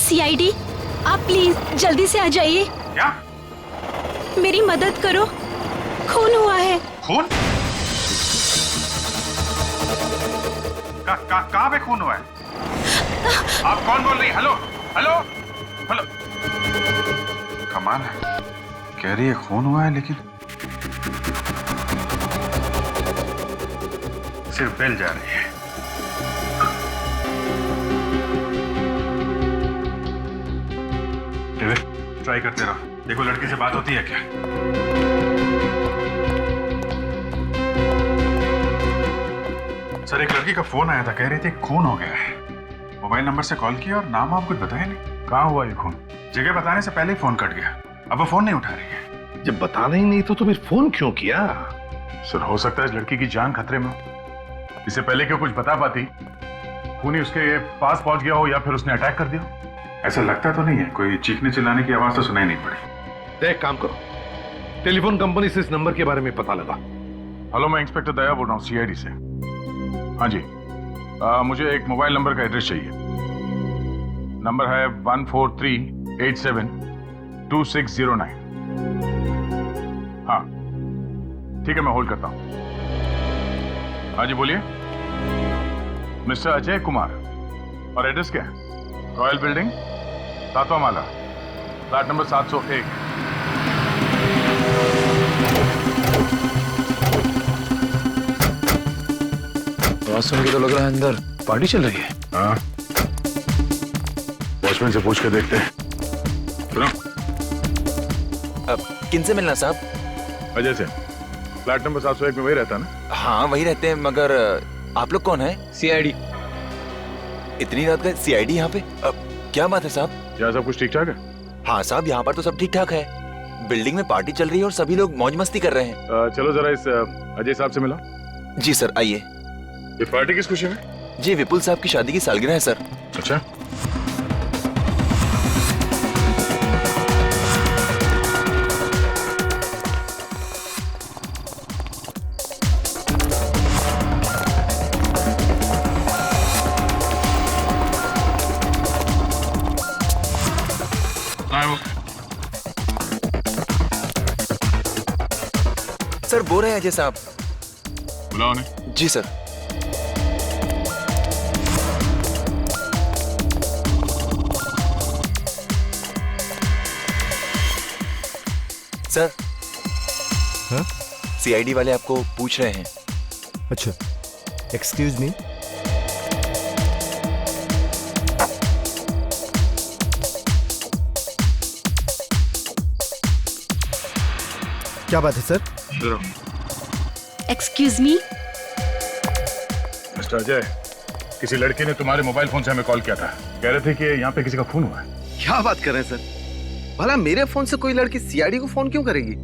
CID, आप please जल्दी से आ जाइए। क्या? मेरी मदद करो, खून हुआ है। खून? कहाँ पे खून हुआ है? आप कौन बोल रही? Hello hello hello. कमाल है, कह रही है खून हुआ है लेकिन सिर्फ बेल जा रही है। ट्राई करते रहो, देखो लड़की से बात होती है क्या। सर, एक लड़की का फोन आया था, कह रही थी खून हो गया है। मोबाइल नंबर से कॉल किया और नाम आप कुछ बताया नहीं। कहाँ हुआ ये खून? जगह बताने से पहले ही फोन कट गया, अब वो फोन नहीं उठा रही है। जब बताना ही नहीं तो फिर फोन क्यों किया? सर, हो सकता है इस लड़की की जान खतरे में हो। इससे पहले क्यों कुछ बता पाती, खूनी उसके पास पहुंच गया हो या फिर उसने अटैक कर दिया हो। ऐसा लगता तो नहीं है, कोई चीखने चिल्लाने की आवाज तो सुनाई नहीं पड़ी। एक काम करो, टेलीफोन कंपनी से इस नंबर के बारे में पता लगा। हेलो, मैं इंस्पेक्टर दया बोल रहा हूँ, सीआईडी से। हाँ जी, मुझे एक मोबाइल नंबर का एड्रेस चाहिए। नंबर है 143872609। हाँ ठीक है, मैं होल्ड करता हूँ। हाँ जी बोलिए। मिस्टर अजय कुमार, और एड्रेस क्या है? रॉयल बिल्डिंग, 7वां माला, फ्लैट नंबर 701। आवाज सुन के तो लग रहा है अंदर पार्टी चल रही है। हाँ, वॉचमैन से पूछ के देखते हैं। सुनो, किनसे मिलना साहब? अजय से। फ्लैट नंबर 701 में वही रहता ना? हाँ वही रहते हैं, मगर आप लोग कौन है? सीआईडी। इतनी रात का सीआईडी यहाँ पे? क्या बात है साहब? क्या सब कुछ ठीक ठाक है? हाँ साहब, यहाँ पर तो सब ठीक ठाक है। बिल्डिंग में पार्टी चल रही है और सभी लोग मौज मस्ती कर रहे हैं। चलो जरा इस अजय साहब से मिला। जी सर, आइए। ये पार्टी किस खुशी में? जी, विपुल साहब की शादी की सालगिरह है सर। अच्छा, सर बोल रहे हैं अजय साहब। बुलाओ उन्हें। जी सर। सर, हाँ? सीआईडी वाले आपको पूछ रहे हैं। अच्छा, एक्सक्यूज मी। क्या बात है sir? Excuse me. Mister Ajay, किसी लड़के ने तुम्हारे मोबाइल फोन से हमें कॉल किया था, कह रहे थे कि यहाँ पे किसी का खून हुआ है। क्या बात कर रहे हैं सर? भला मेरे फोन से कोई लड़की सीआईडी को फोन क्यों करेगी?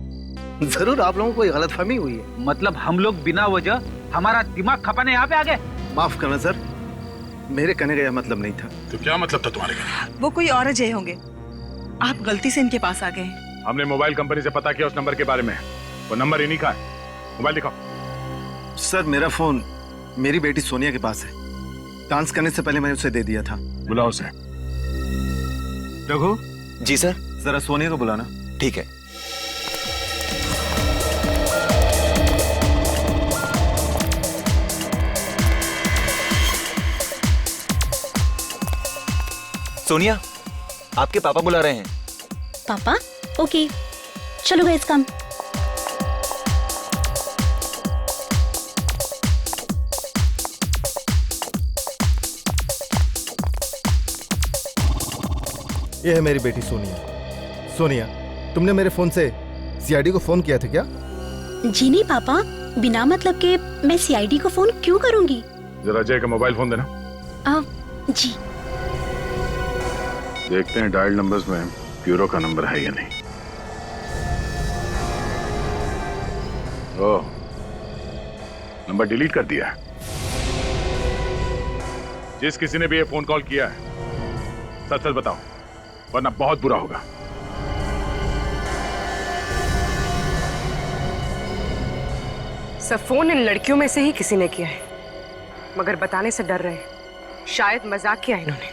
जरूर आप लोगों को कोई गलतफहमी हुई है। मतलब हम लोग बिना वजह हमारा दिमाग खपाने यहाँ पे आ गए? माफ करना सर, मेरे कहने का यह मतलब नहीं था। तो क्या मतलब था तुम्हारे कहने? वो कोई और अजय होंगे, आप गलती से इनके पास आ गए। हमने मोबाइल कंपनी से पता किया उस नंबर के बारे में, वो नंबर इन्हीं का है। मोबाइल दिखाओ। सर, मेरा फोन मेरी बेटी सोनिया के पास है। डांस करने से पहले मैंने उसे दे दिया था। बुलाओ उसे। रघु। जी सर। जरा सोनिया को बुलाना। ठीक है। सोनिया, आपके पापा बुला रहे हैं। पापा? ओके, चलो गाइस कम। ये है मेरी बेटी सोनिया। सोनिया, तुमने मेरे फोन से सीआईडी को फोन किया था क्या? जी नहीं पापा, बिना मतलब के मैं सीआईडी को फोन क्यों करूंगी? जरा अजय का मोबाइल फोन देना। जी। देखते हैं डायल नंबर्स में ब्यूरो का नंबर है या नहीं। ओह, नंबर डिलीट कर दिया है। जिस किसी ने भी ये फोन कॉल किया है, सच सच बताओ, वरना बहुत बुरा होगा। सब फोन इन लड़कियों में से ही किसी ने किया है, मगर बताने से डर रहे हैं। शायद मजाक किया इन्होंने।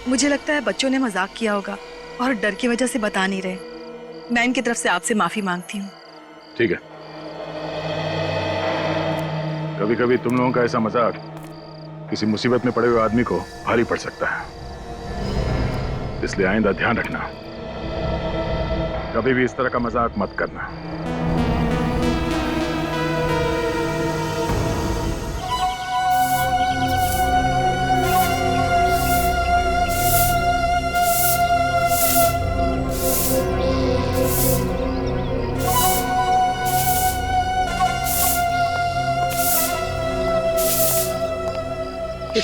मुझे लगता है बच्चों ने मजाक किया होगा और डर की वजह से बता नहीं रहे। मैं इनकी तरफ से आपसे माफी मांगती हूँ। ठीक है, कभी कभी तुम लोगों का ऐसा मजाक किसी मुसीबत में पड़े हुए आदमी को भारी पड़ सकता है, इसलिए आइंदा ध्यान रखना, कभी भी इस तरह का मजाक मत करना।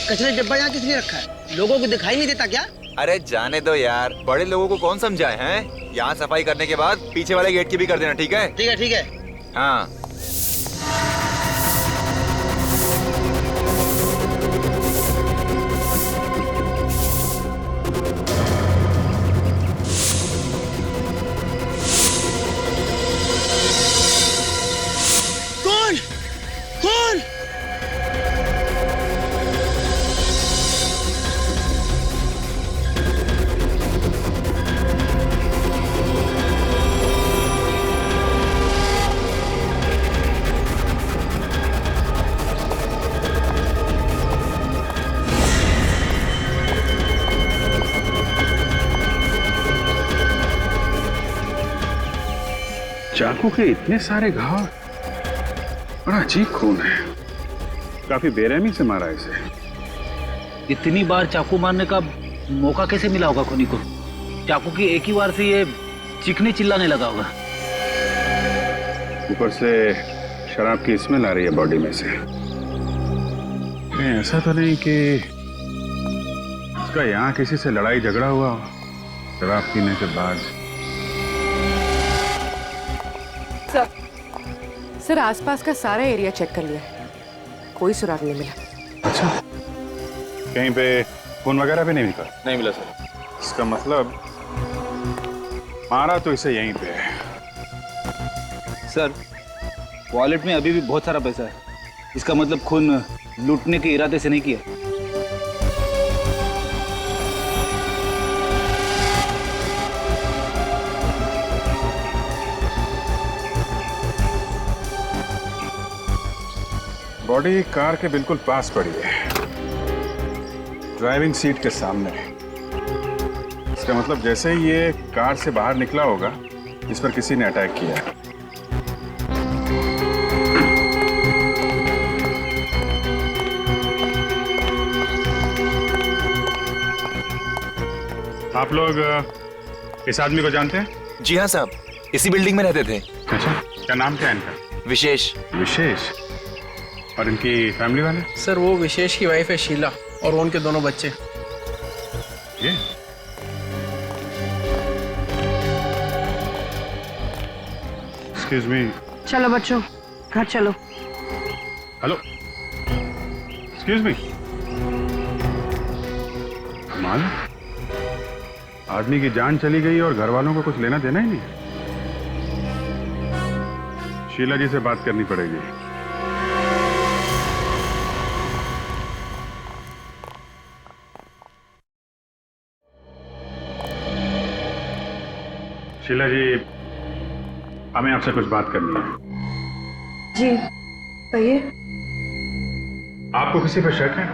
कचरे डब्बा यहाँ किसने रखा है? लोगों को दिखाई नहीं देता क्या? अरे जाने दो यार, बड़े लोगों को कौन समझाए हैं। यहाँ सफाई करने के बाद पीछे वाले गेट की भी कर देना, ठीक है? ठीक है ठीक है। हाँ। कौन कौन? चाकू के इतने सारे घाव, बड़ा अजीब खून है, काफी बेरहमी से मारा इसे। इतनी बार चाकू मारने का मौका कैसे मिला होगा खूनी को? चाकू की एक ही बार से ये चीखने चिल्लाने लगा होगा। ऊपर से शराब की स्मेल आ रही है बॉडी में से। नहीं, ऐसा तो नहीं कि इसका यहाँ किसी से लड़ाई झगड़ा हुआ हो शराब पीने के बाद। सर आसपास का सारा एरिया चेक कर लिया है, कोई सुराग नहीं मिला। अच्छा, कहीं पे खून वगैरह भी नहीं मिला? नहीं मिला सर। इसका मतलब मारा तो इसे यहीं पे है। सर वॉलेट में अभी भी बहुत सारा पैसा है, इसका मतलब खून लूटने के इरादे से नहीं किया। बॉडी कार के बिल्कुल पास पड़ी है, ड्राइविंग सीट के सामने। इसका मतलब जैसे ही ये कार से बाहर निकला होगा, इस पर किसी ने अटैक किया है। आप लोग इस आदमी को जानते हैं? जी हाँ साहब, इसी बिल्डिंग में रहते थे। अच्छा, क्या नाम क्या है इनका? विशेष। विशेष? और इनकी फैमिली वाले? सर वो विशेष की वाइफ है शीला और उनके दोनों बच्चे। ये एक्सक्यूज मी। चलो बच्चों घर चलो। Hello, excuse me. कमाल, आदमी की जान चली गई और घर वालों को कुछ लेना देना ही नहीं। शीला जी से बात करनी पड़ेगी। शीला जी, हमें आपसे कुछ बात करनी है। जी कहिए। आपको किसी पर शक है?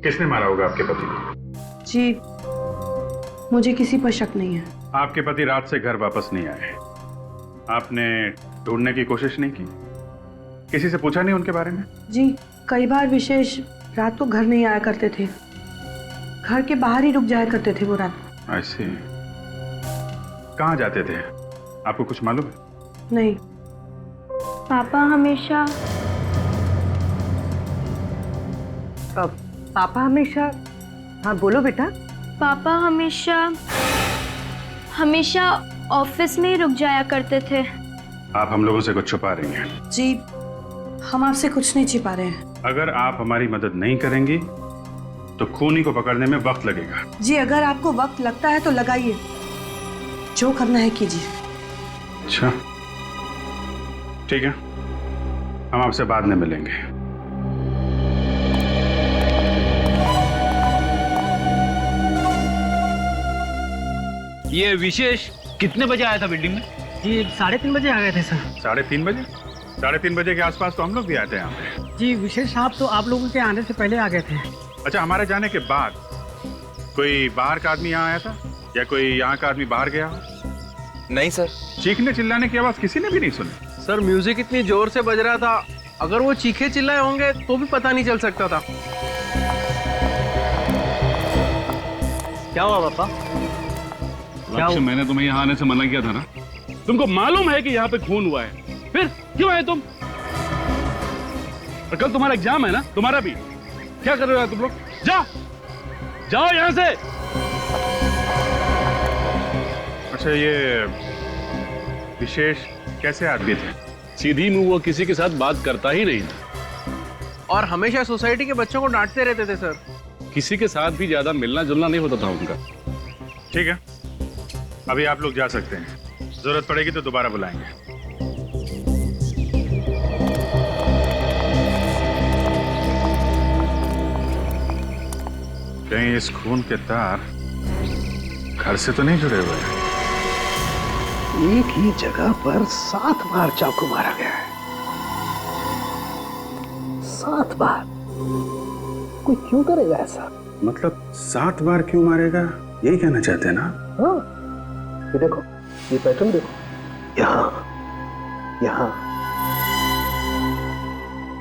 किसने मारा होगा आपके पति को? जी मुझे किसी पर शक नहीं है। आपके पति रात से घर वापस नहीं आए, आपने ढूंढने की कोशिश नहीं की? किसी से पूछा नहीं उनके बारे में? जी कई बार विशेष रात को घर नहीं आया करते थे, घर के बाहर ही रुक जाया करते थे वो रात। ऐसे कहाँ जाते थे, आपको कुछ मालूम है? नहीं। पापा हमेशा पापा हमेशा, हाँ बोलो बेटा। पापा हमेशा हमेशा ऑफिस में ही रुक जाया करते थे। आप हम लोगों से कुछ छुपा रही हैं। जी हम आपसे कुछ नहीं छिपा रहे हैं। अगर आप हमारी मदद नहीं करेंगी तो खूनी को पकड़ने में वक्त लगेगा। जी अगर आपको वक्त लगता है तो लगाइए, जो करना है कीजिए। अच्छा ठीक है, हम आपसे बाद में मिलेंगे। ये विशेष कितने बजे आया था बिल्डिंग में? जी 3:30 बजे आ गए थे सर। 3:30 बजे? 3:30 बजे के आसपास तो हम लोग भी आते हैं यहाँ पे। जी विशेष साहब तो आप लोगों के आने से पहले आ गए थे। अच्छा, हमारे जाने के बाद कोई बाहर का आदमी यहाँ आया था या कोई यहाँ का आदमी बाहर गया हो? नहीं सर। चीखने चिल्लाने की आवाज किसी ने भी नहीं सुनी। सर म्यूजिक इतनी जोर से बज रहा था, अगर वो चीखे चिल्लाए होंगे तो भी पता नहीं चल सकता था। क्या हुआ पापा? लक्ष्य, मैंने तुम्हें यहाँ आने से मना किया था ना? तुमको मालूम है कि यहाँ पे खून हुआ है, फिर क्यों आए तुम? और कल तुम्हारा एग्जाम है ना, तुम्हारा भी। क्या कर रहे हो तुम लोग? जाओ यहाँ से। अच्छा, ये विशेष कैसे आदमी थे? सीधी मुंह वो किसी के साथ बात करता ही नहीं था और हमेशा सोसाइटी के बच्चों को डांटते रहते थे सर। किसी के साथ भी ज्यादा मिलना जुलना नहीं होता था उनका। ठीक है, अभी आप लोग जा सकते हैं, जरूरत पड़ेगी तो दोबारा बुलाएंगे। कहीं इस खून के तार घर से तो नहीं जुड़े हुए हैं? एक ही जगह पर 7 बार चाकू मारा गया है। 7 बार। कोई क्यों करेगा ऐसा? मतलब 7 बार क्यों मारेगा, यही कहना चाहते हैं ना? हाँ, ये देखो, ये पैटर्न देखो, यहाँ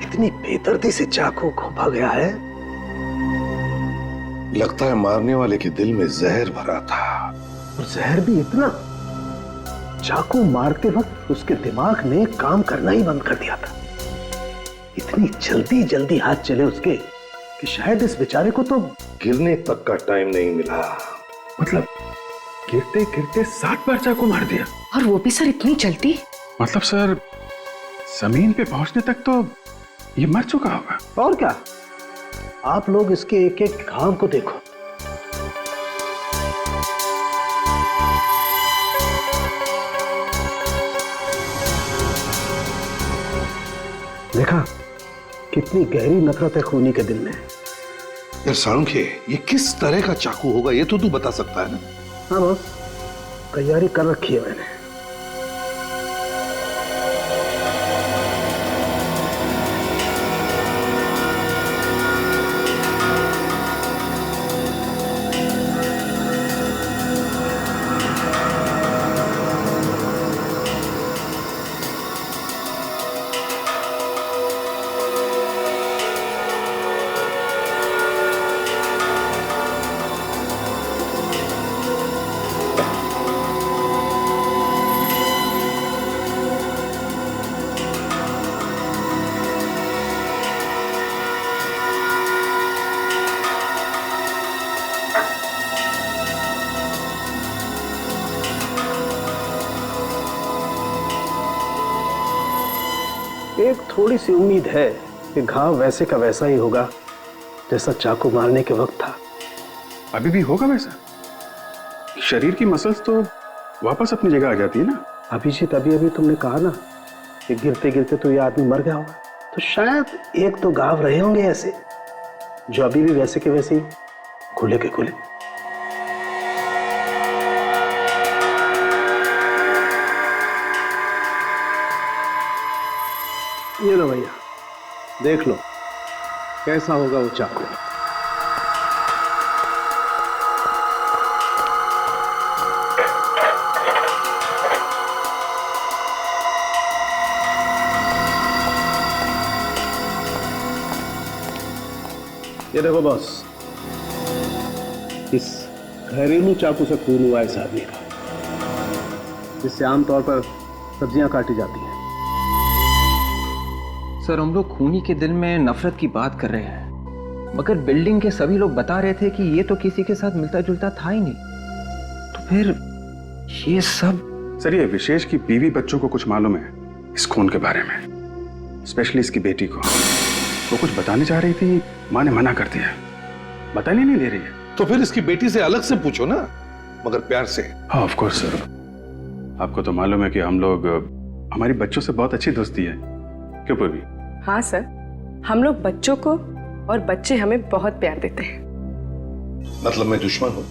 इतनी बेदर्दी से चाकू घोंपा गया है। लगता है मारने वाले के दिल में जहर भरा था। और जहर भी इतना, चाकू मारते वक्त उसके दिमाग ने काम करना ही बंद कर दिया था। इतनी जल्दी जल्दी हाथ चले उसके कि शायद इस बेचारे को तो गिरने तक का टाइम नहीं मिला। मतलब गिरते गिरते 7 बार चाकू मार दिया? और वो भी सर इतनी जल्दी? मतलब सर, जमीन पे पहुंचने तक तो ये मर चुका होगा। और क्या, आप लोग इसके एक एक घाव को देखो। देखा कितनी गहरी नफरत है खूनी के दिल में। यार साळुंखे, ये किस तरह का चाकू होगा ये तो तू बता सकता है ना? हाँ बॉस, तैयारी कर रखी है मैंने। एक थोड़ी सी उम्मीद है कि घाव वैसे का वैसा ही होगा जैसा चाकू मारने के वक्त था। अभी भी होगा वैसा? शरीर की मसल्स तो वापस अपनी जगह आ जाती है ना? अभिजीत, अभी अभी तुमने कहा ना कि गिरते गिरते तो ये आदमी मर गया होगा, तो शायद एक तो घाव रहे होंगे ऐसे जो अभी भी वैसे के वैसे ही खुले के खुले। ये लो भैया, देख लो कैसा होगा वो चाकू। ये देखो बॉस, इस घरेलू चाकू से खून हुआ इस आदमी का, जिससे आमतौर पर सब्जियां काटी जाती हैं। सर, हम लोग खूनी के दिल में नफरत की बात कर रहे हैं, मगर बिल्डिंग के सभी लोग बता रहे थे कि ये तो किसी के साथ मिलता जुलता था ही नहीं, तो फिर ये सब। सर, ये विशेष की बीवी बच्चों को कुछ मालूम है इस खून के बारे में, स्पेशली इसकी बेटी को। वो कुछ बताने चाह रही थी, माँ ने मना कर दिया, बताने नहीं दे रही है। तो फिर इसकी बेटी से अलग से पूछो ना, मगर प्यार से। हाँ ऑफ कोर्स सर, आपको तो मालूम है कि हम लोग, हमारी बच्चों से बहुत अच्छी दोस्ती है, क्यों पूर्वी? हाँ सर, हम लोग बच्चों को और बच्चे हमें बहुत प्यार देते हैं। मतलब मैं दुश्मन हूँ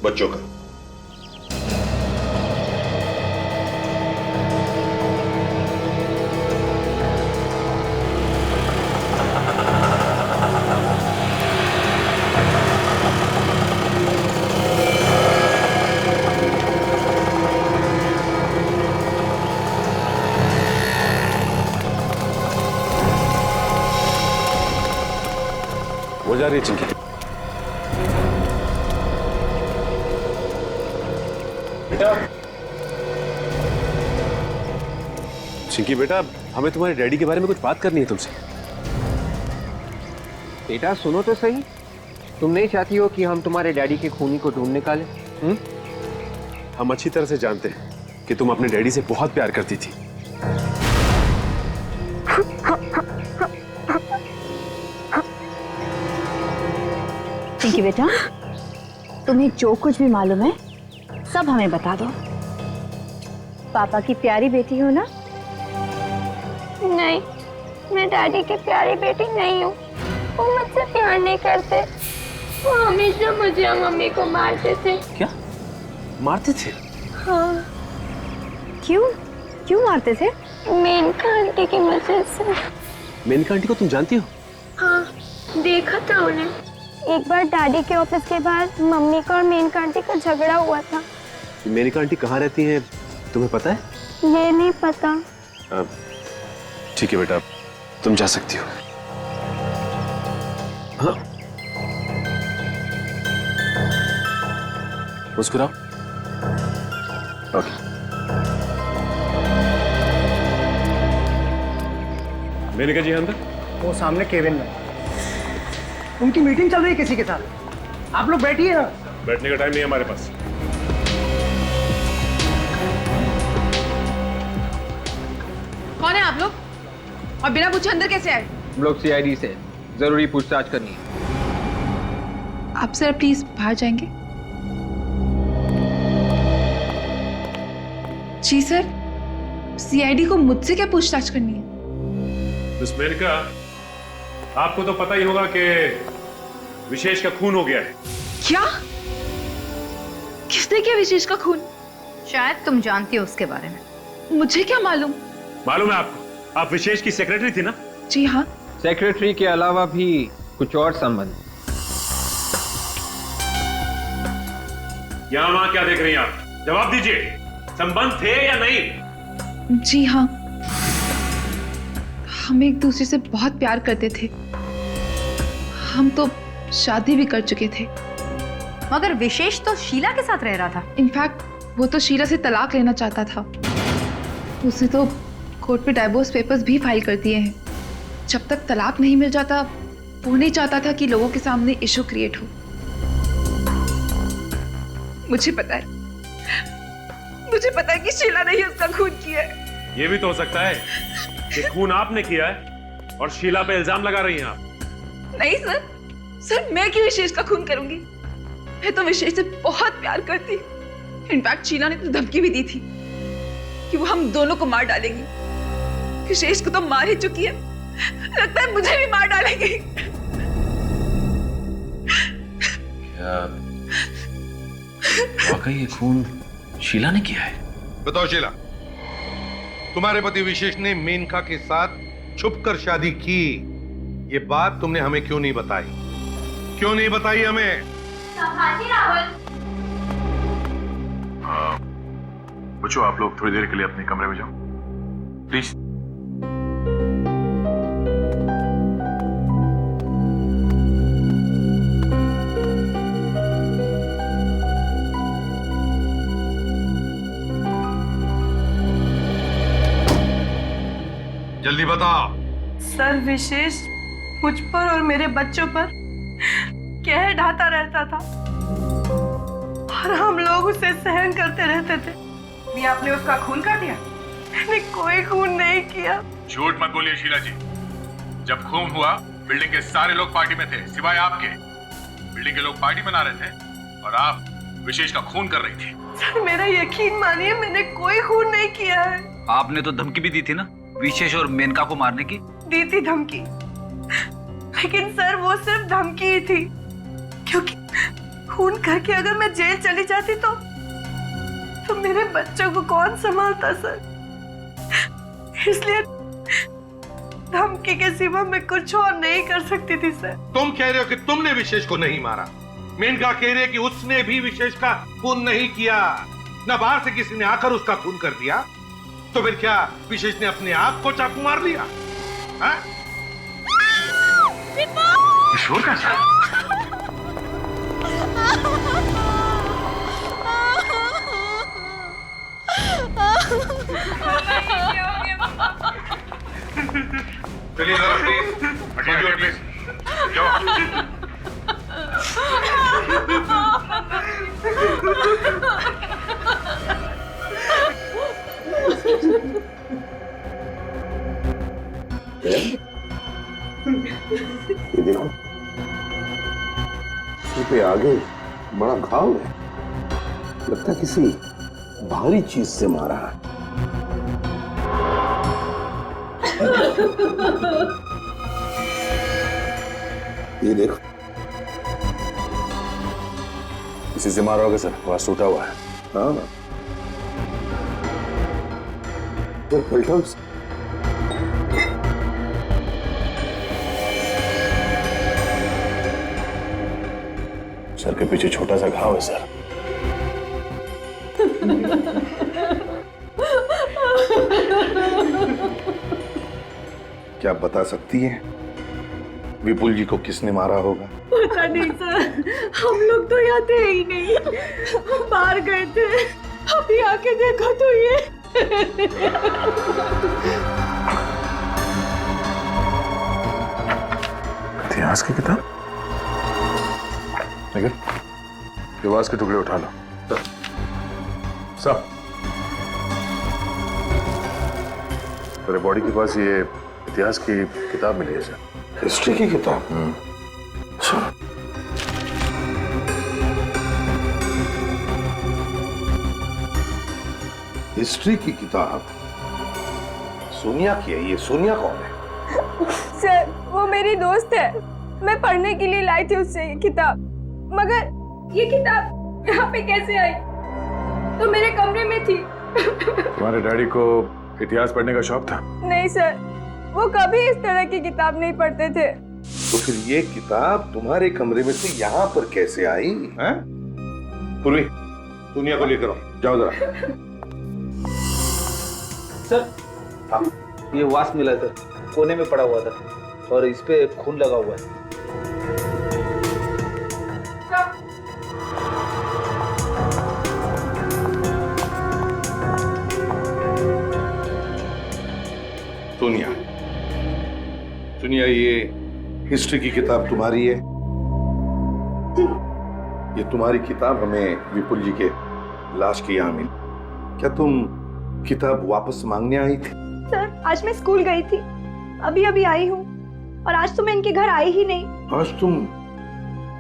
बच्चों का? रही है चिंकी? बेटा, चिंकी बेटा, हमें तुम्हारे डैडी के बारे में कुछ बात करनी है तुमसे। बेटा सुनो तो सही, तुम नहीं चाहती हो कि हम तुम्हारे डैडी के खूनी को ढूंढ निकालें? हम अच्छी तरह से जानते हैं कि तुम अपने डैडी से बहुत प्यार करती थी। चिंकी बेटा, तुम्हें जो कुछ भी मालूम है सब हमें बता दो। पापा की प्यारी बेटी हो ना? नहीं, मैं डैडी की प्यारी बेटी नहीं हूँ। वो मुझसे प्यार नहीं करते। वो हमेशा मुझे और मम्मी को मारते थे। क्या मारते थे? हाँ। क्यों क्यों मारते थे? मेनका आंटी की वजह से। मेनका आंटी को तुम जानती हो? हाँ, देखा था उन्हें। एक बार डैडी के ऑफिस के बाद मम्मी का और मेनका आंटी का झगड़ा हुआ था। मेनका आंटी कहाँ रहती हैं तुम्हें पता है? ये नहीं पता। ठीक है बेटा, तुम जा सकती हो। हाँ। मुस्कुराओ। ओके। मेनका जी अंदर? वो सामने केबिन में उनकी मीटिंग चल रही है किसी के साथ। आप लोग बैठिए ना। बैठने का टाइम नहीं है हमारे पास। कौन है आप लोग और बिना पूछे अंदर कैसे आए? हम लोग सीआईडी से जरूरी पूछताछ करनी है। आप सर प्लीज बाहर जाएंगे? जी सर, सीआईडी को मुझसे क्या पूछताछ करनी है? मिस मेनका, आपको तो पता ही होगा कि विशेष का खून हो गया है। क्या? किसने किया विशेष का खून? शायद तुम जानती हो उसके बारे में। मुझे क्या मालूम? मालूम है आपको? आप विशेष की सेक्रेटरी थी ना? जी हाँ। सेक्रेटरी के अलावा भी कुछ और संबंध? यहाँ वहां क्या देख रही हैं आप? जवाब दीजिए, संबंध थे या नहीं? जी हाँ, हम एक दूसरे से बहुत प्यार करते थे। हम तो शादी भी कर चुके थे। मगर विशेष तो शीला के साथ रह रहा था। इनफैक्ट वो तो शीला से तलाक लेना चाहता था। उसने तो कोर्ट पे डाइवोर्स पेपर्स भी फाइल कर दिए हैं। जब तक तलाक नहीं मिल जाता वो नहीं चाहता था कि लोगों के सामने इशू क्रिएट हो। मुझे पता है कि शीला ने ही उसका खून किया है। ये भी तो हो सकता है कि खून आपने किया है और शीला पे इल्जाम लगा रही हैं आप। नहीं सर, मैं क्यों विशेष का खून करूंगी? मैं तो विशेष से बहुत प्यार करती। इनफैक्ट शीला ने तो धमकी भी दी थी कि वो हम दोनों को मार डालेंगी। विशेष को तो मार ही चुकी है, लगता है मुझे भी मार डालेंगी। क्या वाकई ये खून शीला ने किया है? बताओ शीला, तुम्हारे पति विशेष ने मेनका के साथ छुपकर शादी की, ये बात तुमने हमें क्यों नहीं बताई? क्यों नहीं बताई हमें? बच्चों, आप लोग थोड़ी देर के लिए अपने कमरे में जाओ प्लीज। जल्दी बताओ। सर, विशेष मुझ पर और मेरे बच्चों पर कहर ढाता रहता था और हम लोग उसे सहन करते रहते थे। भी आपने उसका खून कर दिया? मैंने कोई खून नहीं किया। झूठ मत बोलिए शीला जी। जब खून हुआ बिल्डिंग के सारे लोग पार्टी में थे सिवाय आपके। बिल्डिंग के लोग पार्टी मना रहे थे और आप विशेष का खून कर रही थी। सर, मेरा यकीन मानिए, मैंने कोई खून नहीं किया है। आपने तो धमकी भी दी थी ना विशेष और मेनका को मारने की? दी थी धमकी, लेकिन सर वो सिर्फ धमकी ही थी, क्योंकि खून करके अगर मैं जेल चली जाती तो मेरे बच्चों को कौन संभालता सर? इसलिए धमकी के सिवा मैं कुछ और नहीं कर सकती थी सर। तुम कह रहे हो कि तुमने विशेष को नहीं मारा, मेनका कह रही है कि उसने भी विशेष का खून नहीं किया, न बाहर से किसी ने आकर उसका खून कर दिया। तो फिर क्या विशेष ने अपने आप को चाकू मार लिया? हाँ? ये शोर कैसा? चलिए जरा प्लीज, हटिए प्लीज, जाओ। ये देखो, सिर पे आगे बड़ा घाव है, लगता है किसी भारी चीज से मारा है। ये देखो, किसी से मारा होगा सर, वहां टूटा हुआ है। हाँ तो पलटा उसे। सर के पीछे छोटा सा घाव है सर। क्या आप बता सकती हैं विपुल जी को किसने मारा होगा? पता नहीं सर, हम लोग तो यहाँ थे ही नहीं, हम बाहर गए थे। अभी आके देखो तो ये इतिहास की किताब। लेकिन इतिहास के टुकड़े उठा लो सब। तेरे बॉडी के पास ये इतिहास की किताब मिली है सर। हिस्ट्री की किताब? अच्छा। हिस्ट्री की किताब सोनिया की है। ये सोनिया कौन है? सर वो मेरी दोस्त है, मैं पढ़ने के लिए लाई थी उससे ये किताब, मगर ये किताब यहाँ पे कैसे आई? तो मेरे कमरे में थी। तुम्हारे डैडी को इतिहास पढ़ने का शौक था? नहीं सर, वो कभी इस तरह की किताब नहीं पढ़ते थे। तो फिर ये किताब तुम्हारे कमरे में से यहाँ पर कैसे आई? हैं? पूर्वी, सोनिया को लेकर आओ, जाओ जरा। सर हाँ, ये वास्प मिला सर, कोने में पड़ा हुआ था और इस पे खून लगा हुआ है। सोनिया, सोनिया, ये हिस्ट्री की किताब तुम्हारी है? ये तुम्हारी किताब हमें विपुल जी के लाश की यहाँ मिली। क्या तुम किताब वापस मांगने आई थी? सर आज मैं स्कूल गई थी, अभी अभी आई हूँ, और आज तो मैं इनके घर आई ही नहीं। आज तुम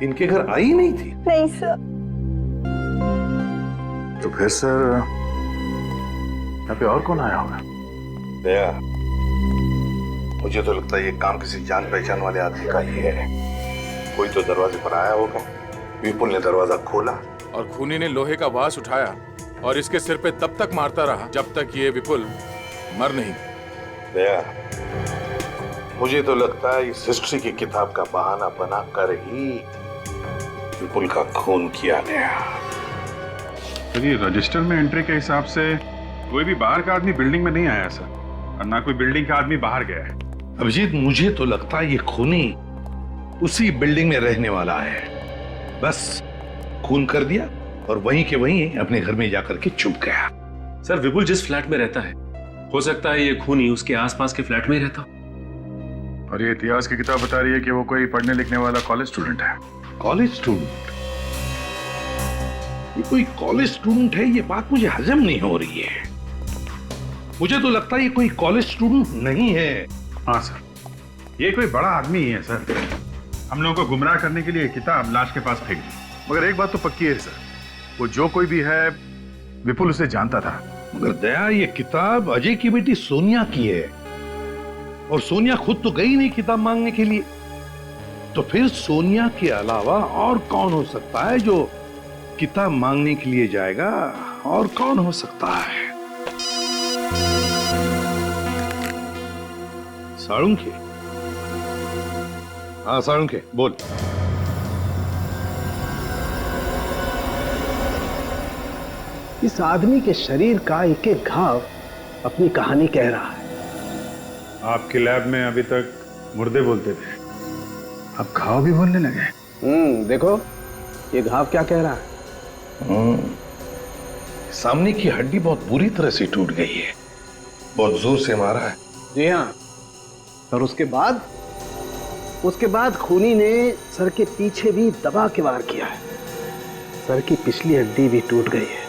इनके घर आई ही नहीं थी? नहीं सर। तो फिर सर यहाँ पे और कौन आया होगा? दया, मुझे तो लगता है ये काम किसी जान पहचान वाले आदमी का ही है। कोई तो दरवाजे पर आया होगा, विपुल ने दरवाजा खोला और खूनी ने लोहे का वास उठाया और इसके सिर पे तब तक मारता रहा जब तक ये विपुल मर नहीं। दया, मुझे तो लगता है इस हिस्ट्री की किताब का बहाना बना कर ही विपुल का खून किया गया। चलिए, रजिस्टर में एंट्री के हिसाब से कोई भी बाहर का आदमी बिल्डिंग में नहीं आया सर, और ना कोई बिल्डिंग का आदमी बाहर गया है। अभिजीत, मुझे तो लगता है ये खूनी उसी बिल्डिंग में रहने वाला है। बस खून कर दिया और वहीं के वहीं अपने घर में जाकर के छुप गया। सर विपुल जिस फ्लैट में रहता है, हो सकता है ये खूनी उसके आसपास के फ्लैट में ही रहता। और ये इतिहास की किताब बता रही है कि वो कोई पढ़ने लिखने वाला कॉलेज स्टूडेंट है। College student? ये कोई कॉलेज स्टूडेंट है, ये बात मुझे हजम नहीं हो रही है। मुझे तो लगता है ये कोई कॉलेज स्टूडेंट नहीं है। हाँ सर, ये कोई बड़ा आदमी ही है सर। हम लोगों को गुमराह करने के लिए किताब लाश के पास फेंक दी। मगर एक बात तो पक्की है सर, वो जो कोई भी है विपुल उसे जानता था। मगर दया, ये किताब अजय की बेटी सोनिया की है और सोनिया खुद तो गई नहीं किताब मांगने के लिए। तो फिर सोनिया के अलावा और कौन हो सकता है जो किताब मांगने के लिए जाएगा? और कौन हो सकता है? साळुंखे? हाँ साळुंखे, बोल। इस आदमी के शरीर का एक एक घाव अपनी कहानी कह रहा है। आपके लैब में अभी तक मुर्दे बोलते थे, अब घाव भी बोलने लगे। देखो ये घाव क्या कह रहा है। सामने की हड्डी बहुत बुरी तरह से टूट गई है, बहुत जोर से मारा है। जी हाँ, और उसके बाद खूनी ने सर के पीछे भी दबा के वार किया है। सर की पिछली हड्डी भी टूट गई है।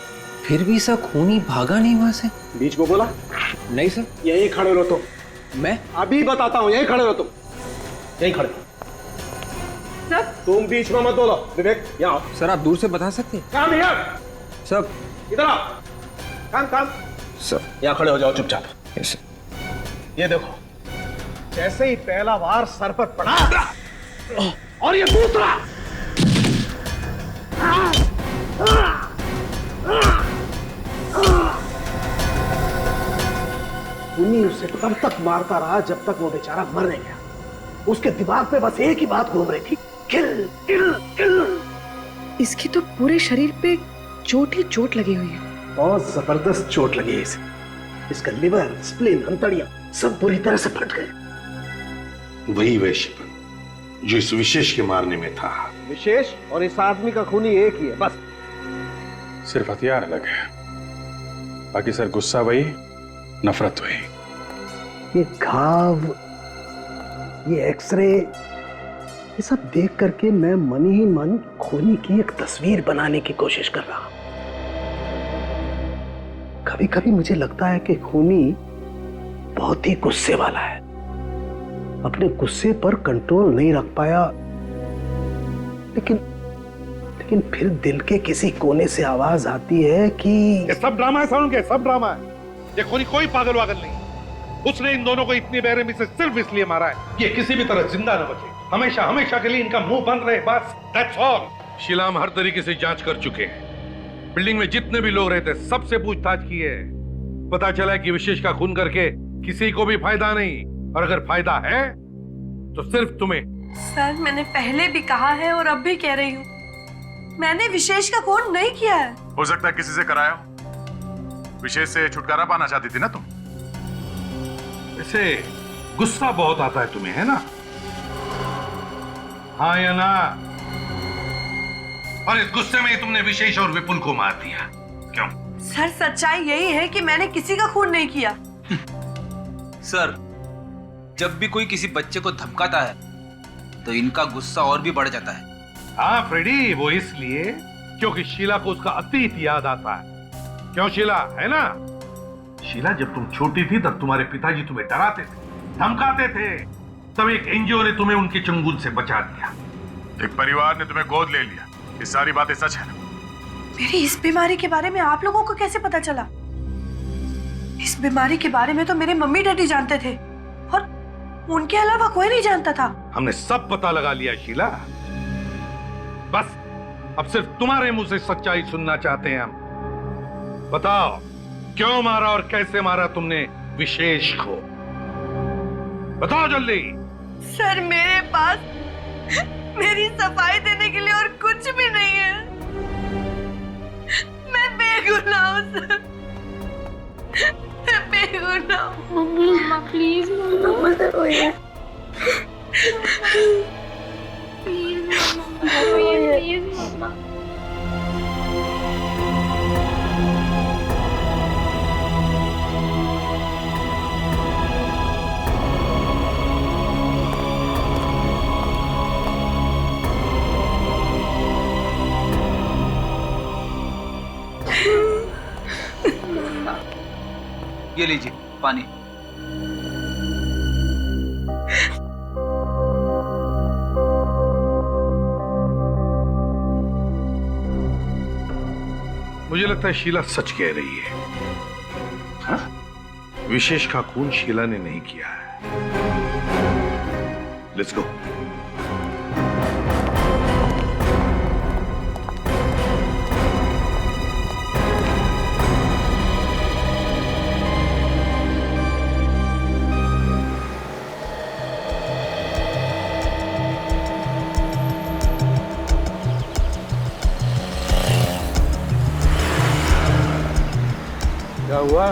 फिर भी सर खूनी भागा नहीं वहां से? बीच को बोला नहीं सर। यहीं खड़े रहो तुम। मैं अभी बताता हूँ, यहीं खड़े रहो तुम, यहीं खड़े। सर तुम बीच में मत बोलो। विवेक यहाँ आओ। सर आप दूर से बता सकते हैं? काम यार, सर इधर आओ। काम सर यहाँ खड़े हो जाओ चुपचाप। यस। ये देखो, जैसे ही पहला वार सर पर पड़ा और ये दूसरा, खूनी उसे तब तक मारता रहा जब तक वो बेचारा मर नहीं गया। उसके दिमाग पे बस एक ही बात घूम रही थी, किल किल किल। इसकी तो पूरे शरीर पे चोट ही चोट लगी हुई है। बहुत जबरदस्त चोट लगी है इसे। इसका लिवर, स्प्लीन, अंतड़ियां सब बुरी तरह से फट गए। वही वैश्यपन जो इस विशेष के मारने में था। विशेष और इस आदमी का खूनी एक ही है बस। सिर्फ हथियार अलग है, बाकी सर गुस्सा वही, नफरत वही। ये घाव, ये एक्सरे, ये सब देख करके मैं मन ही मन खूनी की एक तस्वीर बनाने की कोशिश कर रहा हूं। कभी कभी मुझे लगता है कि खूनी बहुत ही गुस्से वाला है, अपने गुस्से पर कंट्रोल नहीं रख पाया, लेकिन फिर दिल के किसी कोने से आवाज आती है कि ये सब ड्रामा है साउंड के, सब ड्रामा है। ये कोई पागल वागल नहीं। उसने इन दोनों को इतनी बेरहमी से सिर्फ इसलिए मारा है ये किसी भी तरह जिंदा न बचे, हमेशा हमेशा के लिए इनका मुंह बंद रहे, बस दैट्स ऑल। शीला हम हर तरीके से जांच कर चुके हैं। बिल्डिंग में जितने भी लोग रहते सबसे पूछताछ की है। पता चला कि विशेष का खून करके किसी को भी फायदा नहीं, और अगर फायदा है तो सिर्फ तुम्हें। सर मैंने पहले भी कहा है और अब भी कह रही हूँ, मैंने विशेष का खून नहीं किया है। हो सकता है किसी से कराया हो। विशेष से छुटकारा पाना चाहती थी ना तुम? ऐसे गुस्सा बहुत आता है तुम्हें, है ना? हाँ या ना? और इस गुस्से में ही तुमने विशेष और विपुल को मार दिया, क्यों? सर सच्चाई यही है कि मैंने किसी का खून नहीं किया। सर जब भी कोई किसी बच्चे को धमकाता है तो इनका गुस्सा और भी बढ़ जाता है। हाँ फ्रेडी, वो इसलिए क्योंकि शीला को उसका अतीत याद आता है। क्यों शीला, है ना? शीला जब तुम छोटी थी तब तुम्हारे पिताजी तुम्हें डराते थे, धमकाते थे, तब एक एनजीओ ने तुम्हें उनके चंगुल से बचा दिया। एक परिवार ने तुम्हें गोद ले लिया। ये सारी बातें सच है ना? मेरी इस बीमारी के बारे में आप लोगों को कैसे पता चला? इस बीमारी के बारे में तो मेरे मम्मी डैडी जानते थे और उनके अलावा कोई नहीं जानता था। हमने सब पता लगा लिया शीला, बस अब सिर्फ तुम्हारे मुंह से सच्चाई सुनना चाहते हैं हम। बताओ क्यों मारा और कैसे मारा तुमने विशेष को? बताओ जल्दी। सर मेरे पास मेरी सफाई देने के लिए और कुछ भी नहीं है। मैं बेगुनाह हूं सर, मैं बेगुनाह हूं। मम्मा प्लीज मम्मा मत रोइए। प्लीज मम्मा रोइए प्लीज मम्मा। ये लीजिए पानी। मुझे लगता है शीला सच कह रही है। हाँ? विशेष का खून शीला ने नहीं किया है। Let's go. क्या हुआ?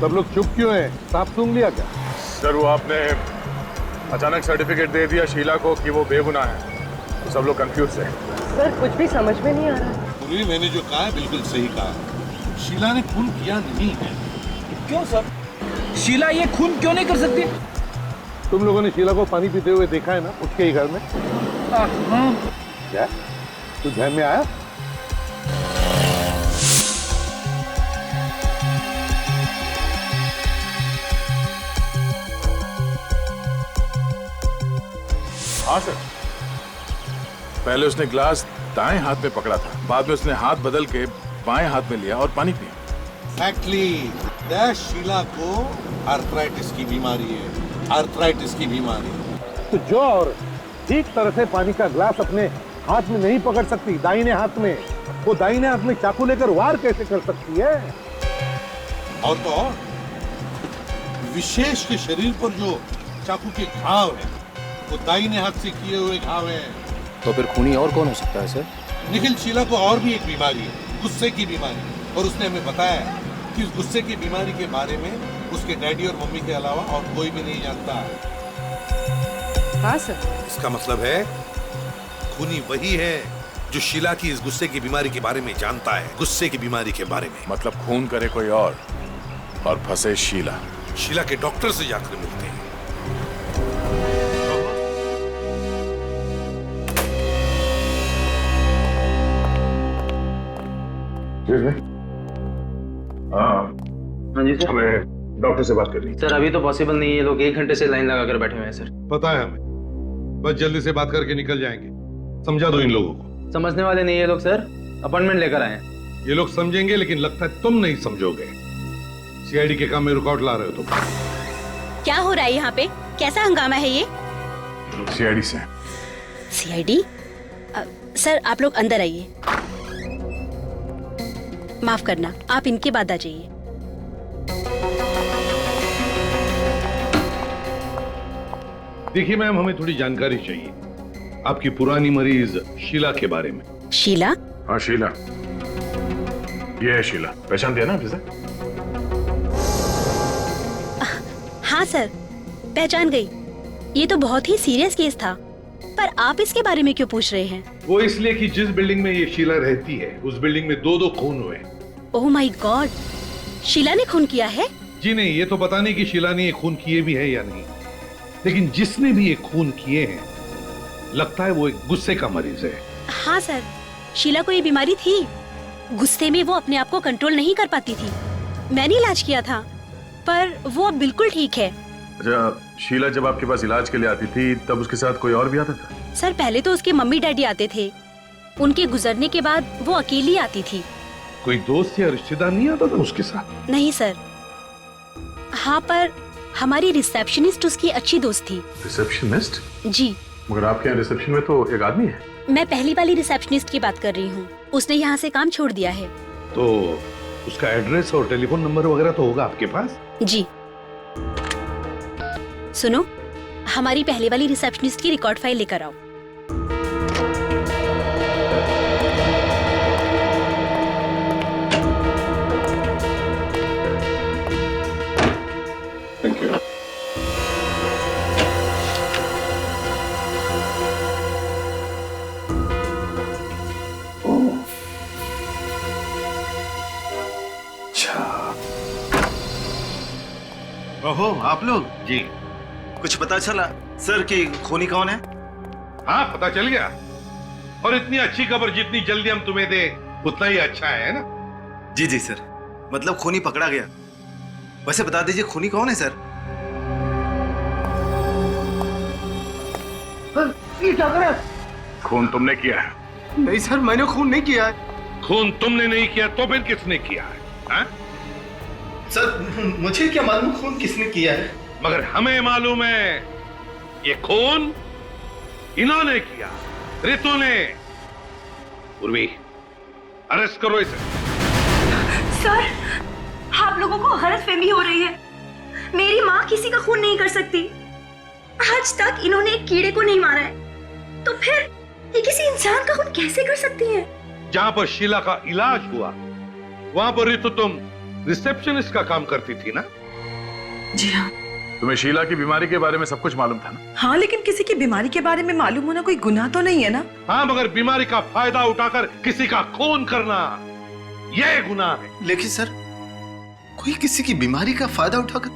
सब लोग चुप क्यों हैं? सांप सूंघ लिया क्या? सर वो आपने अचानक सर्टिफिकेट दे दिया शीला को कि वो बेगुनाह है, तो सब लोग कंफ्यूज है। सर कुछ भी समझ में नहीं आ रहा। पूरी मैंने जो कहा है बिल्कुल सही कहा। शीला ने खून किया नहीं है। क्यों सर? शीला ये खून क्यों नहीं कर सकती? तुम लोगों ने शीला को पानी पीते हुए देखा है ना उसके ही घर में? क्या तो ध्यान में आया? हाँ सर, पहले उसने ग्लास दाएं हाथ में पकड़ा था, बाद में उसने हाथ बदल के बाएं हाथ में लिया और पानी पिया। Exactly. शीला को आर्थराइटिस की बीमारी है, आर्थराइटिस की बीमारी। तो जो और ठीक तरह से पानी का ग्लास अपने हाथ में नहीं पकड़ सकती दाहिने हाथ में, वो दाहिने हाथ में चाकू लेकर वार कैसे कर सकती है? और तो और विशेष के शरीर पर जो चाकू के घाव है वो दाहिने हाथ से किए हुए घाव है। तो फिर खूनी और कौन हो सकता है सर? निखिल, शीला को और भी एक बीमारी है, गुस्से की बीमारी, और उसने हमें बताया है कि इस गुस्से की बीमारी के बारे में उसके डैडी और मम्मी के अलावा और कोई भी नहीं जानता। हाँ सर। इसका मतलब है खूनी वही है जो शीला की इस गुस्से की बीमारी के बारे में जानता है, गुस्से की बीमारी के बारे में। मतलब खून करे कोई और फंसे शीला। शीला के डॉक्टर से जाकर मिलते हैं। हाँ जी सर। हमें डॉक्टर से बात करनी। सर अभी तो पॉसिबल नहीं है, ये लोग 1 घंटे से लाइन लगा कर बैठे हुए हैं सर। पता है हमें, बस जल्दी से बात करके निकल जाएंगे। समझा दो इन लोगों को। समझने वाले नहीं है लोग सर, अपॉइंटमेंट लेकर आए हैं। ये लोग समझेंगे लेकिन लगता है तुम नहीं समझोगे। सीआईडी के काम में रुकावट ला रहे हो तुम। क्या हो रहा है यहाँ पे? कैसा हंगामा है ये? सीआईडी से। सीआईडी? सर आप लोग अंदर आइए। माफ करना, आप इनके बाद आ जाइए। देखिए मैम, हमें थोड़ी जानकारी चाहिए आपकी पुरानी मरीज शीला के बारे में। शीला? हाँ शीला, ये है शीला। पहचान दिया ना आपसे? हाँ सर, पहचान गई। ये तो बहुत ही सीरियस केस था, पर आप इसके बारे में क्यों पूछ रहे हैं? वो इसलिए कि जिस बिल्डिंग में ये शीला रहती है उस बिल्डिंग में 2 खून हुए। ओह माय गॉड, शीला ने खून किया है? जी नहीं, ये तो पता नहीं कि शीला ने ये खून किए भी है या नहीं, लेकिन जिसने भी ये खून किए हैं लगता है वो एक गुस्से का मरीज है। हाँ सर, शीला को ये बीमारी थी। गुस्से में वो अपने आप को कंट्रोल नहीं कर पाती थी। मैंने इलाज किया था, पर वो अब बिल्कुल ठीक है। अच्छा, शीला जब आपके पास इलाज के लिए आती थी तब उसके साथ कोई और भी आता था? सर पहले तो उसके मम्मी डैडी आते थे, उनके गुजरने के बाद वो अकेली आती थी। कोई दोस्त या रिश्तेदार नहीं आता था उसके साथ? नहीं सर। हाँ, पर हमारी रिसेप्शनिस्ट उसकी अच्छी दोस्त थी। रिसेप्शनिस्ट? जी। मगर आपके यहाँ रिसेप्शन में तो एक आदमी है। मैं पहली वाली रिसेप्शनिस्ट की बात कर रही हूँ, उसने यहाँ से काम छोड़ दिया है। तो उसका एड्रेस और टेलीफोन नंबर वगैरह तो होगा आपके पास? जी। सुनो, हमारी पहले वाली रिसेप्शनिस्ट की रिकॉर्ड फाइल लेकर आओ। Thank you. ओहो, आप लोग? जी। कुछ पता चला सर कि खूनी कौन है? हाँ, पता चल गया। और इतनी अच्छी खबर जितनी जल्दी हम तुम्हें दे उतना ही अच्छा है ना? जी जी सर, मतलब खूनी पकड़ा गया। वैसे बता दीजिए खूनी कौन है सर? ये क्या कर रहा है? खून तुमने किया है? नहीं सर, मैंने खून नहीं किया है। खून तुमने नहीं किया तो फिर किसने किया है? हा? सर मुझे क्या मालूम खून किसने किया है? मगर हमें मालूम है ये खून इन्होंने किया, रितु ने। उर्वी, अरेस्ट करो इसे। सर, आप लोगों को गलतफहमी हो रही है। मेरी माँ किसी का खून नहीं कर सकती। आज तक इन्होंने एक कीड़े को नहीं मारा है, तो फिर ये किसी इंसान का खून कैसे कर सकती है? जहां पर शीला का इलाज हुआ वहां पर रितु तुम रिसेप्शनिस्ट का काम करती थी ना? जी हाँ। तुम्हें शीला की बीमारी के बारे में सब कुछ मालूम था ना? हाँ, लेकिन किसी की बीमारी के बारे में मालूम होना कोई गुनाह तो नहीं है ना? हाँ, मगर बीमारी का फायदा उठाकर किसी का खून करना यह गुनाह है। लेकिन सर, कोई किसी की बीमारी का फायदा उठाकर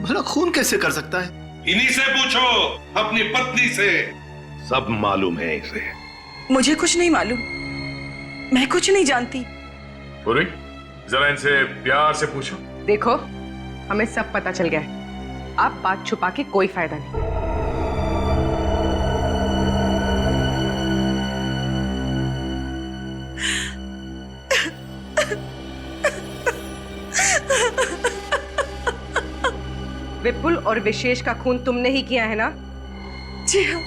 भला खून कैसे कर सकता है? इन्हीं से पूछो, अपनी पत्नी से। सब मालूम है इसे। मुझे कुछ नहीं मालूम, मैं कुछ नहीं जानती। पूरी, जरा इनसे प्यार से पूछो। देखो, हमें सब पता चल गया है। अब बात छुपा के कोई फायदा नहीं। विपुल और विशेष का खून तुमने ही किया है ना? जी हाँ,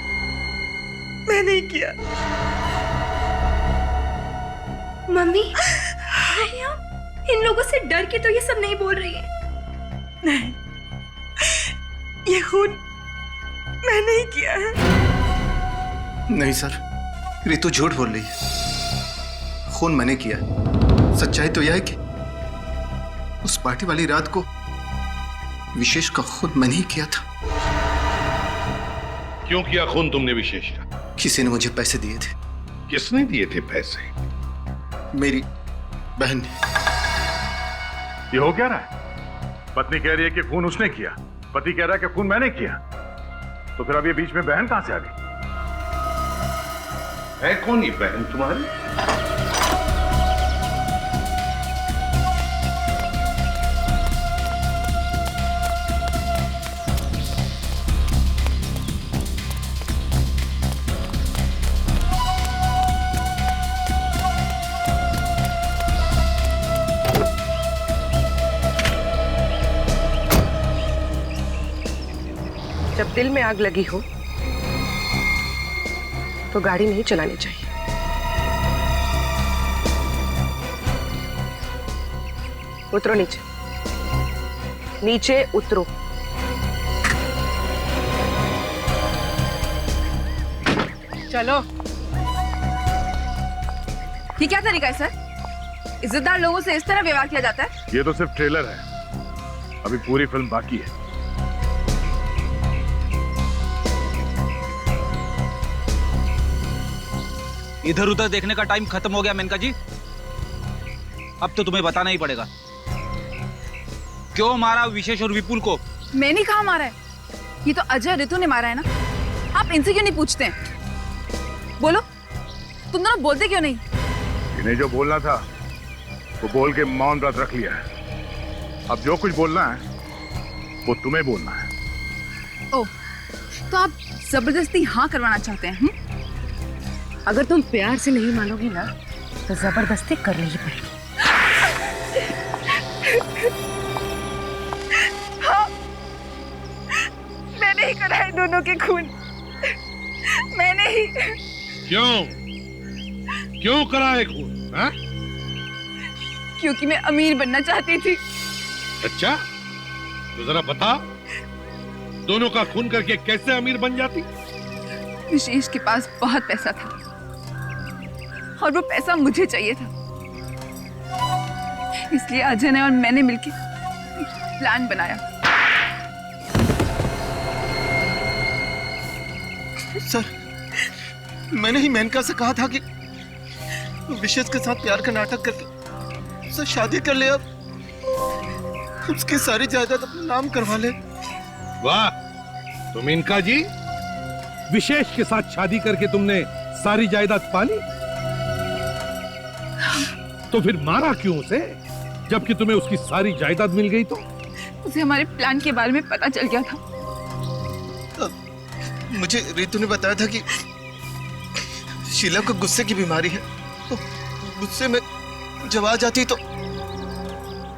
मैंने ही किया। मम्मी, इन लोगों से डर के तो ये सब नहीं बोल रही है। नहीं, ये खून मैंने ही किया है। नहीं सर, रितु झूठ बोल रही है। खून मैंने किया। सच्चाई तो यह है कि उस पार्टी वाली रात को विशेष का खून मैंने ही किया था। क्यों किया खून तुमने विशेष का? किसी ने मुझे पैसे दिए थे। किसने दिए थे पैसे? मेरी बहन ने। ये हो क्या रहा है? पत्नी कह रही है कि खून उसने किया, पति कह रहा है कि खून मैंने किया। तो फिर अब ये बीच में बहन कहां से आ गई? है कौन ये बहन तुम्हारी? जब दिल में आग लगी हो तो गाड़ी नहीं चलानी चाहिए। उतरो नीचे, नीचे उतरो। चलो। ये क्या तरीका है सर? इज्जतदार लोगों से इस तरह व्यवहार किया जाता है? ये तो सिर्फ ट्रेलर है, अभी पूरी फिल्म बाकी है। इधर उधर देखने का टाइम खत्म हो गया मेनका जी। अब तो तुम्हें बताना ही पड़ेगा, क्यों मारा विशेष और विपुल को? मैंने कहा मारा है? ये तो अजय रितु ने मारा है ना। आप इनसे क्यों नहीं पूछते हैं? बोलो, तुम दोनों बोलते क्यों नहीं? इन्हें जो बोलना था वो बोल के मौन व्रत रख लिया है। अब जो कुछ बोलना है वो तुम्हें बोलना है। ओह, तो आप जबरदस्ती हाँ करवाना चाहते हैं? अगर तुम प्यार से नहीं मानोगी ना तो जबरदस्ती करनी ही पड़ेगी। हाँ, मैंने ही करा है दोनों के खून। मैंने ही। क्यों करा है खून? हाँ? क्योंकि मैं अमीर बनना चाहती थी। अच्छा, तो जरा बता, दोनों का खून करके कैसे अमीर बन जाती? विशेष के पास बहुत पैसा था और वो पैसा मुझे चाहिए था, इसलिए अजय ने और मैंने मिलकर प्लान बनाया। सर, मैंने ही मेनका से कहा था कि विशेष के साथ प्यार का नाटक करके सर शादी कर ले, अब उसकी सारी जायदाद अपने नाम करवा ले। वाह, तो मेनका जी, विशेष के साथ शादी करके तुमने सारी जायदाद पा ली? तो फिर मारा क्यों उसे, जबकि तुम्हें उसकी सारी जायदाद मिल गई? तो उसे हमारे प्लान के बारे में पता चल गया था। मुझे रितु ने बताया था कि शीला को गुस्से की बीमारी है, तो गुस्से में जब आ जाती तो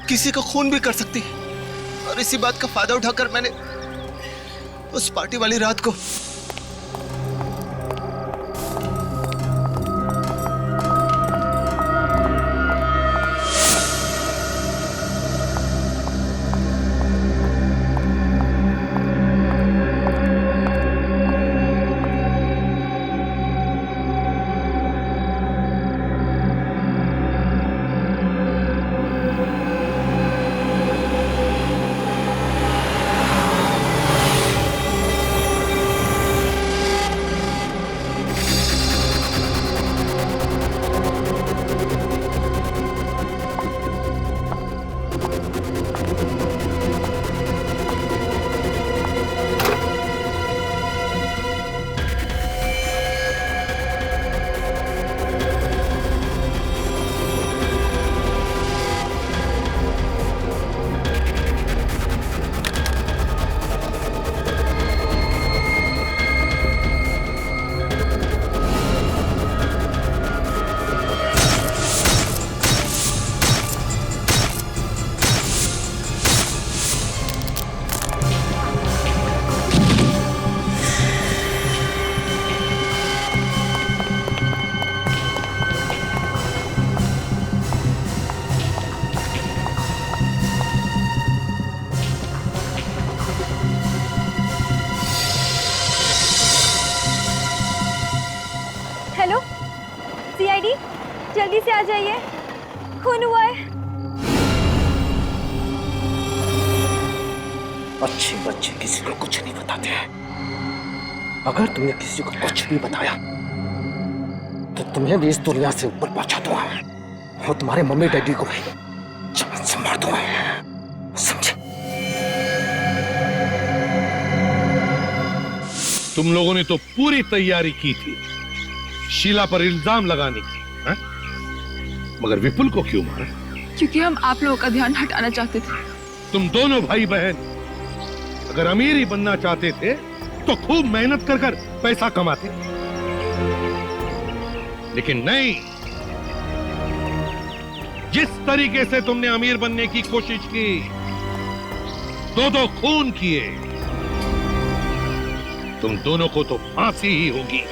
किसी का खून भी कर सकती है। और इसी बात का फायदा उठाकर मैंने उस पार्टी वाली रात को खून हुआ है। अच्छे बच्चे किसी को कुछ नहीं बताते हैं। अगर तुमने किसी को कुछ भी बताया तो तुम्हें भी इस दुनिया से ऊपर पहुंचा दूंगा और तुम्हारे मम्मी डैडी को भी जान से मार दूंगा, समझे? तुम लोगों ने तो पूरी तैयारी की थी शीला पर इल्जाम लगाने की, है? मगर विपुल को क्यों मारा? क्योंकि हम आप लोगों का ध्यान हटाना चाहते थे। तुम दोनों भाई बहन अगर अमीर ही बनना चाहते थे तो खूब मेहनत कर कर पैसा कमाते, लेकिन नहीं। जिस तरीके से तुमने अमीर बनने की कोशिश की, दो खून किए, तुम दोनों को तो फांसी ही होगी।